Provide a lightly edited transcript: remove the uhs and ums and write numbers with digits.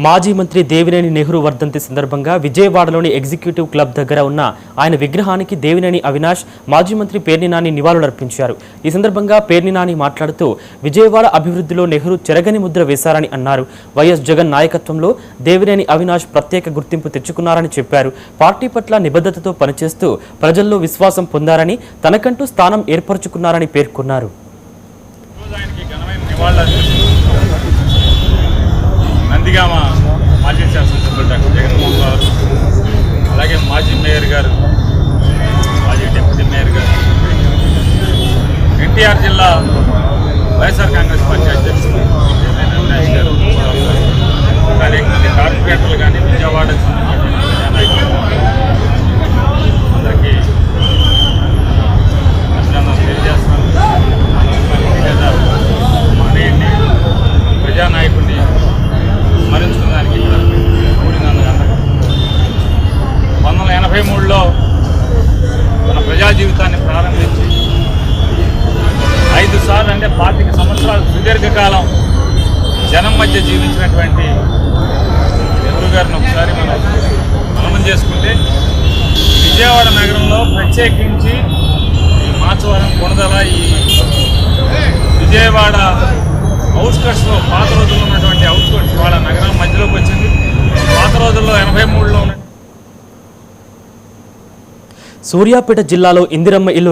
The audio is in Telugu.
మాజీ మంత్రి దేవినేని నెహ్రూ వర్ధంతి సందర్భంగా విజయవాడలోని ఎగ్జిక్యూటివ్ క్లబ్ దగ్గర ఉన్న ఆయన విగ్రహానికి దేవినేని అవినాష్, మాజీ మంత్రి పేర్ని నాని నివాళులర్పించారు. ఈ సందర్భంగా పేర్ని నాని మాట్లాడుతూ విజయవాడ అభివృద్ధిలో నెహ్రూ చెరగని ముద్ర వేశారని అన్నారు. వైఎస్ జగన్ నాయకత్వంలో దేవినేని అవినాష్ ప్రత్యేక గుర్తింపు తెచ్చుకున్నారని చెప్పారు. పార్టీ పట్ల నిబద్ధతతో పనిచేస్తూ ప్రజల్లో విశ్వాసం పొందారని, తనకంటూ స్థానం ఏర్పరచుకున్నారని పేర్కొన్నారు. నందిగామ మాజీ శాసనసభ్యులు డాక్టర్ జగన్మోహన్ గారు, అలాగే మాజీ మేయర్ గారు, మాజీ డిప్యూటీ మేయర్ గారు, ఎన్టీఆర్ జిల్లా వైఎస్ఆర్ కాంగ్రెస్ పార్టీ అధ్యక్షులు అవినాష్ గారు, అనేక మంది కార్పొరేటర్లు కానీ విజయవాడ అందరికీ అభినందనలు తెలియజేస్తున్నాను. మనీయుడిని, ప్రజానాయకుడిని స్మరించుకోవడానికి కూడినందుకు 1983లో మన ప్రజా జీవితాన్ని ప్రారంభించి 5 సార్లు అంటే 25 సంవత్సరాలు సుదీర్ఘకాలం జనం మధ్య జీవించినటువంటి నెహ్రూ గారిని ఒకసారి మనం చేసుకుంటే విజయవాడ నగరంలో ప్రత్యేకించి మాచవరం, కొణదల, ఈ విజయవాడ అవుట్స్కట్స్లో పాత రోజుల్లో ఉన్నటువంటి అవుట్స్కట్స్ వాళ్ళ నగరం మధ్యలోకి వచ్చింది. పాత రోజుల్లో 83లో సూర్యాపేట జిల్లాలో ఇందిరమ్మ ఇల్లు